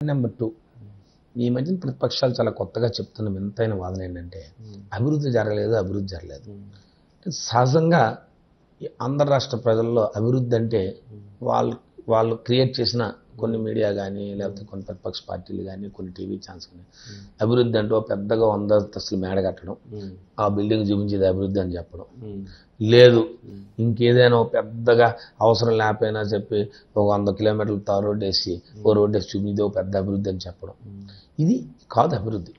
Number 2 ఈ మధ్యన ప్రతిపక్షాలు చాలా కొత్తగా చెప్తున్న వింతైన వాదన ఏంటంటే అభివృద్ధి జరగలేదు. సహజంగా ఈ ఆంధ్ర రాష్ట్ర ప్రజల్లో అభివృద్ధి అంటే వాళ్ళు క్రియేట్ చేసిన కొన్ని మీడియా కానీ లేకపోతే కొన్ని ప్రతిపక్ష పార్టీలు కానీ కొన్ని టీవీ ఛానల్స్ కానీ అభివృద్ధి అంటూ పెద్దగా 100 అంతస్తులు మేడ కట్టడం, ఆ బిల్డింగ్ చూపించేది అభివృద్ధి అని చెప్పడం, లేదు ఇంకేదైనా పెద్దగా అవసరం లేకపోయినా చెప్పి ఒక 100 కిలోమీటర్లు తార్ రోడ్డు వేసి చూపించేది ఒక పెద్ద అభివృద్ధి అని చెప్పడం. ఇది కాదు అభివృద్ధి.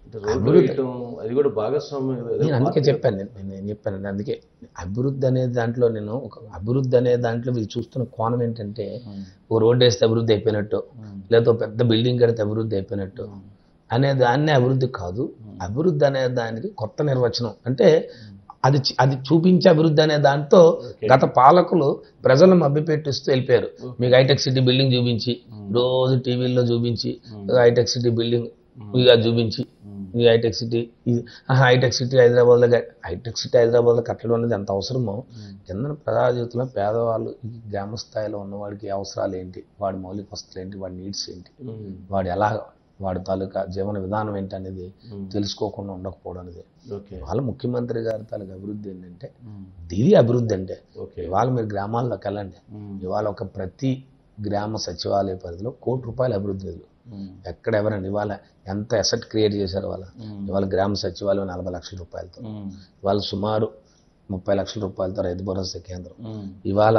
అది కూడా భాగస్వామ్యం. నేను అందుకే చెప్పాను, నేను చెప్పాను అందుకే అభివృద్ధి అనే దాంట్లో అభివృద్ధి అనే దాంట్లో వీళ్ళు చూస్తున్న కోణం ఏంటంటే ఓ రోడ్డు వేస్తే అభివృద్ధి అయిపోయినట్టు, లేదా పెద్ద బిల్డింగ్ కడితే అభివృద్ధి అయిపోయినట్టు అనే దాన్నే అభివృద్ధి కాదు. అభివృద్ధి అనే దానికి కొత్త నిర్వచనం అంటే అది చూపించే అభివృద్ధి అనే దాంతో గత పాలకులు ప్రజలను మభ్యపెట్టిస్తూ వెళ్ళిపోయారు. మీకు హైటెక్ సిటీ బిల్డింగ్ చూపించి రోజు టీవీల్లో చూపించి హైటెక్ సిటీ బిల్డింగ్ చూపించి హైటెక్ సిటీ హైదరాబాద్లో కట్టడం అనేది ఎంత అవసరమో కింద ప్రజాజీవితంలో పేదవాళ్ళు గ్రామ స్థాయిలో ఉన్నవాడికి అవసరాలు ఏంటి, వాడి మౌలిక వసతులు ఏంటి, వాడి నీడ్స్ ఏంటి, వాడి తాలూకా జీవన విధానం ఏంటి అనేది తెలుసుకోకుండా ఉండకపోవడం అనేది వాళ్ళ ముఖ్యమంత్రి గారి తాలూకా అభివృద్ధి ఏంటంటే ఇది అభివృద్ధి అంటే. ఇవాళ మీరు గ్రామాల్లోకి వెళ్ళండి, ఇవాళ ప్రతి గ్రామ సచివాలయ పరిధిలో ₹1 అభివృద్ధి నిధులు ఎక్కడ ఎవరండి ఇవాళ ఎంత అసెట్ క్రియేట్ చేశారు. ఇవాళ గ్రామ సచివాలయం 40 లక్షల రూపాయలతో, ఇవాళ సుమారు 30 లక్షల రూపాయలతో రైతు భరోసా కేంద్రం, ఇవాళ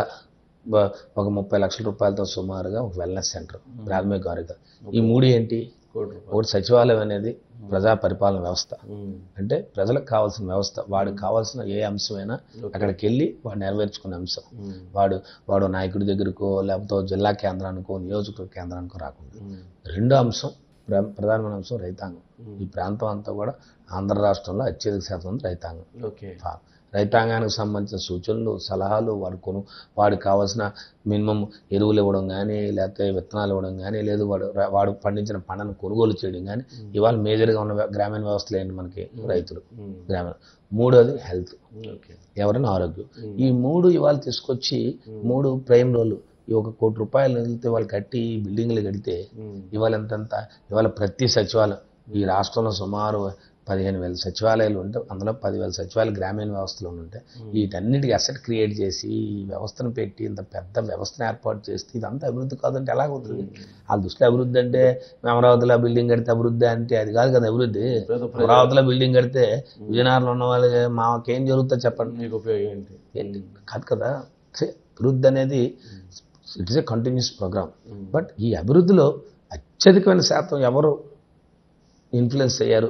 ఒక 30 లక్షల రూపాయలతో సుమారుగా ఒక వెల్నెస్ సెంటర్, ప్రాథమిక ఆరోగ్య. ఈ మూడు ఏంటి? ఒకటి సచివాలయం అనేది ప్రజా పరిపాలన వ్యవస్థ, అంటే ప్రజలకు కావాల్సిన వ్యవస్థ. వాడికి కావాల్సిన ఏ అంశమైనా అక్కడికి వెళ్ళి వాడు నెరవేర్చుకునే అంశం. వాడు నాయకుడి దగ్గరకో లేకపోతే జిల్లా కేంద్రానికో నియోజకవర్గ కేంద్రానికో రాకుండా. రెండో అంశం, ప్రధానమైన అంశం రైతాంగం. ఈ ప్రాంతం అంతా కూడా ఆంధ్ర రాష్ట్రంలో అత్యధిక శాతం రైతాంగం. రైతాంగానికి సంబంధించిన సూచనలు, సలహాలు, వాడికి కావాల్సిన మినిమం ఎరువులు ఇవ్వడం కానీ, లేకపోతే విత్తనాలు ఇవ్వడం కానీ, లేదు వాడు పండించిన పంటను కొనుగోలు చేయడం కానీ. ఇవాళ మేజర్గా ఉన్న గ్రామీణ వ్యవస్థలు ఏంటి మనకి? రైతులు, గ్రామీణ. మూడోది హెల్త్, ఎవరైనా ఆరోగ్యం. ఈ మూడు ఇవాళ తీసుకొచ్చి 3 ప్రైమ్ రోలు ఈ ₹1 నిధులతో వాళ్ళు కట్టి బిల్డింగ్లు కడితే ఇవాళ ఎంతంత? ఇవాళ ప్రతి సచివాలయం ఈ రాష్ట్రంలో సుమారు 15,000 సచివాలయాలు ఉంటే అందులో 10,000 సచివాలయాలు గ్రామీణ వ్యవస్థలో ఉంటే వీటన్నిటికీ అసెట్ క్రియేట్ చేసి ఈ వ్యవస్థను పెట్టి ఇంత పెద్ద వ్యవస్థను ఏర్పాటు చేస్తే ఇదంతా అభివృద్ధి కాదంటే ఎలాగవుతుంది? ఆ దృష్టిలో అభివృద్ధి అంటే అమరావతిలో బిల్డింగ్ కడితే అభివృద్ధి అంటే అది కాదు కదా అభివృద్ధి. అమరావతిలో బిల్డింగ్ కడితే విజయనగరంలో ఉన్న వాళ్ళకి మాకేం జరుగుతుందో చెప్పండి, మీకు ఉపయోగం ఏంటి? కాదు కదా. అభివృద్ధి అనేది it's a continuous program. But ఈ అభివృద్ధిలో అత్యధికమైన శాతం ఎవరు ఇన్ఫ్లుయెన్స్ అయ్యారు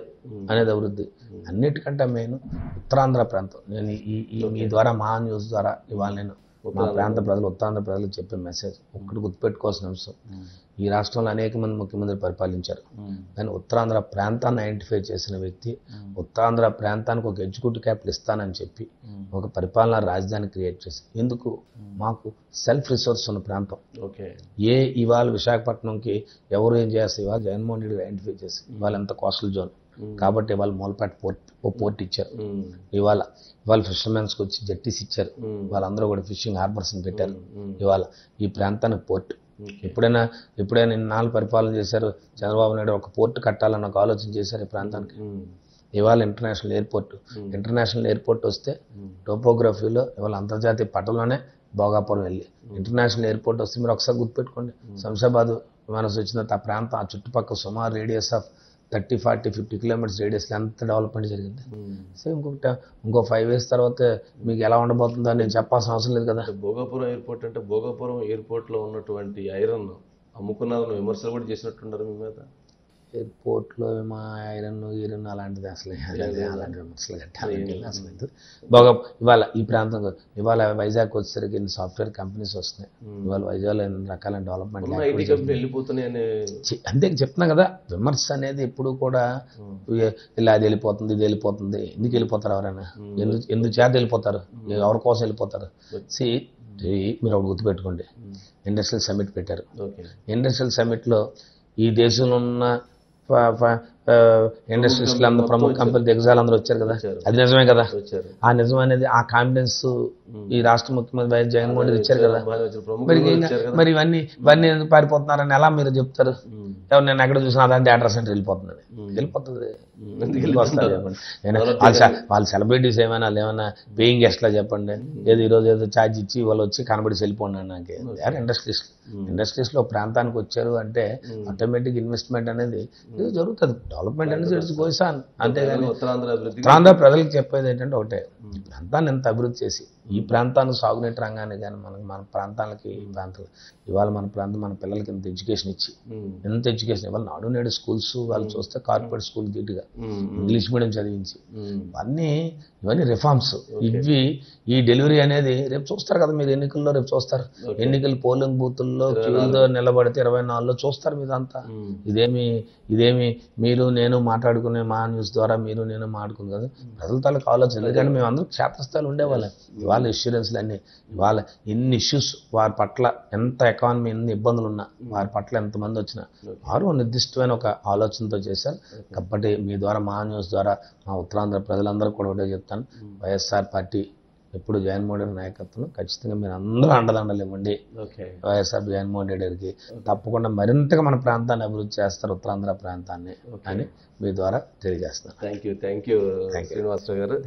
అనేది అభివృద్ధి. అన్నిటికంటే మెయిన్ ఉత్తరాంధ్ర ప్రాంతం. నేను మీ ద్వారా మా న్యూస్ ద్వారా ఇవాళ నేను మా ప్రాంత ప్రజలు, ఉత్తరాంధ్ర ప్రజలకు చెప్పే మెసేజ్ ఒక్కటి గుర్తుపెట్టుకోవాల్సిన అంశం. ఈ రాష్ట్రంలో అనేక మంది ముఖ్యమంత్రులు పరిపాలించారు, కానీ ఉత్తరాంధ్ర ప్రాంతాన్ని ఐడెంటిఫై చేసిన వ్యక్తి, ఉత్తరాంధ్ర ప్రాంతానికి ఒక ఎగ్జిక్యూటివ్ క్యాపిటల్ ఇస్తానని చెప్పి ఒక పరిపాలనా రాజధాని క్రియేట్ చేసి, ఎందుకు మాకు సెల్ఫ్ రిసోర్స్ ఉన్న ప్రాంతం. ఇవాళ విశాఖపట్నంకి ఎవరు ఏం చేస్తారు? ఇవాళ జగన్మోహన్ రెడ్డి ఐడెంటిఫై చేసి ఇవాళ ఎంత కోస్టల్ జోన్ కాబట్టి ఇవాళ మూలపేట పోర్ట్ ఇచ్చారు. ఇవాళ ఫిషర్మెన్స్కి వచ్చి జట్టీస్ ఇచ్చారు. వాళ్ళందరూ కూడా ఫిషింగ్ హార్బర్స్ని పెట్టారు. ఇవాళ ఈ ప్రాంతానికి పోర్ట్ ఎప్పుడైనా ఇన్నాళ్ళు పరిపాలన చేశారు చంద్రబాబు నాయుడు, ఒక పోర్ట్ కట్టాలన్న ఒక ఆలోచన చేశారు ఈ ప్రాంతానికి. ఇవాళ ఇంటర్నేషనల్ ఎయిర్పోర్ట్ వస్తే టోపోగ్రఫీలో ఇవాళ అంతర్జాతీయ పట్టణంలోనే భోగాపురం వెళ్ళి ఇంటర్నేషనల్ ఎయిర్పోర్ట్ వస్తే మీరు ఒకసారి గుర్తుపెట్టుకోండి, శంషాబాద్ విమానాశ్రయం వచ్చిన ఆ ప్రాంతం, ఆ చుట్టుపక్కల సుమారు రేడియస్ ఆఫ్ 30, 40, 50 కిలోమీటర్స్ రేడియస్లో ఎంత డెవలప్మెంట్ జరిగింది. సో ఇంకో 5 years తర్వాత మీకు ఎలా ఉండబోతుందో నేను చెప్పాల్సిన అవసరం లేదు కదా. భోగాపురం ఎయిర్పోర్ట్ అంటే భోగాపురం ఎయిర్పోర్ట్లో ఉన్నటువంటి ఐరన్ అమ్ముకున్నారని విమర్శలు కూడా చేసినట్టున్నారు మీ మీద. ఎయిర్పోర్ట్లో మా ఐరన్ అలాంటిది అసలు అలాంటి విమర్శలు కట్టాలి అసలు. ఇవాళ ఈ ప్రాంతం ఇవాళ వైజాగ్ వచ్చేసరికి ఎన్ని సాఫ్ట్వేర్ కంపెనీస్ వస్తున్నాయి. ఇవాళ వైజాగ్లో ఎన్ని రకాల డెవలప్మెంట్ వెళ్ళిపోతున్నాయని అంతే చెప్తున్నా కదా. విమర్శ అనేది ఎప్పుడు కూడా ఇలా అది వెళ్ళిపోతుంది, ఇది వెళ్ళిపోతుంది. ఎందుకు వెళ్ళిపోతారు ఎవరైనా? ఎందుకు చేత వెళ్ళిపోతారు? ఎవరి కోసం వెళ్ళిపోతారు? మీరు ఒకటి గుర్తుపెట్టుకోండి, ఇండస్ట్రియల్ సమ్మిట్ పెట్టారు. ఇండస్ట్రియల్ సమ్మిట్లో ఈ దేశంలో ఉన్న ఇండస్ట్రీస్లో అందరూ ప్రముఖ కంపెనీ దిగ్గజాలు అందరూ వచ్చారు కదా, అది నిజమే కదా. వచ్చారు. ఆ నిజం అనేది ఆ కాన్ఫిడెన్స్ ఈ రాష్ట్ర ముఖ్యమంత్రి వైఎస్ జగన్మోహన్ రెడ్డి ఇచ్చారు కదా. మరి మరి ఇవన్నీ ఎందుకు పారిపోతున్నారని ఎలా మీరు చెప్తారు? ఎవరు నేను ఎక్కడ చూసినా అదంటే డేటా సెంటర్ వెళ్ళిపోతున్నది, వెళ్ళిపోతుంది. వస్తారు చెప్పండి. వాళ్ళు సెలబ్రిటీస్ ఏమైనా ఏమైనా పేయింగ్ గెస్ట్లా చెప్పండి, ఏదో ఈరోజు ఏదో ఛార్జ్ ఇచ్చి వాళ్ళు వచ్చి కనబడి వెళ్ళిపోండి నాకు. ఇండస్ట్రీస్లో ప్రాంతానికి వచ్చారు అంటే ఆటోమేటిక్ ఇన్వెస్ట్మెంట్ అనేది ఇది జరుగుతుంది. డెవలప్మెంట్ అనేది గోసాన్. అంతేగాని ఉత్తరాంధ్ర ప్రజలకు చెప్పేది ఏంటంటే ఒకటే, ఈ ప్రాంతాన్ని ఎంత అభివృద్ధి చేసి ఈ ప్రాంతాన్ని సాగునీటి రంగాన్ని కానీ మన ప్రాంతాలకి ఇవాళ మన ప్రాంతం మన పిల్లలకి ఎంత ఎడ్యుకేషన్ ఇచ్చి ఎంత ఎడ్యుకేషన్ ఇవాళ నాడు నేడు స్కూల్స్ వాళ్ళు చూస్తే కార్పొరేట్ స్కూల్ ధీటుగా ఇంగ్లీష్ మీడియం చదివించి ఇవన్నీ రిఫార్మ్స్. ఇవి ఈ డెలివరీ అనేది రేపు చూస్తారు కదా మీరు, ఎన్నికల్లో రేపు చూస్తారు. ఎన్నికలు పోలింగ్ బూతుల్లో క్యూలో నిలబడితే 24లో చూస్తారు మీదంతా. ఇదేమి మీరు నేను మాట్లాడుకునే మా న్యూస్ ద్వారా మీరు నేను మాట్లాడుకుని కదా ప్రజల తాలూకు ఆలోచన. ఎందుకంటే మేము అందరూ క్షేత్రస్థాయిలో ఉండేవాళ్ళం. ఇవాళ ఇన్సూరెన్స్లు అన్నీ ఇవాళ ఎన్ని ఇష్యూస్ వారి పట్ల ఎంత ఎకానమీ ఎన్ని ఇబ్బందులు ఉన్నా వారి పట్ల ఎంతమంది వచ్చినా వారు నిర్దిష్టమైన ఒక ఆలోచనతో చేశారు. కాబట్టి మీ ద్వారా మా న్యూస్ ద్వారా మా ఉత్తరాంధ్ర ప్రజలందరూ కూడా ఒకటే చెప్తాను, వైఎస్ఆర్ పార్టీ ఎప్పుడు జగన్మోహన్ రెడ్డి నాయకత్వంలో ఖచ్చితంగా మీరు అందరూ అండదండలు ఇవ్వండి. వైఎస్ఆర్ జగన్మోహన్ రెడ్డి గారికి తప్పకుండా మరింతగా మన ప్రాంతాన్ని అభివృద్ధి చేస్తారు, ఉత్తరాంధ్ర ప్రాంతాన్ని అని మీ ద్వారా తెలియజేస్తున్నాను. థ్యాంక్ యూ శ్రీనివాసరావు గారు.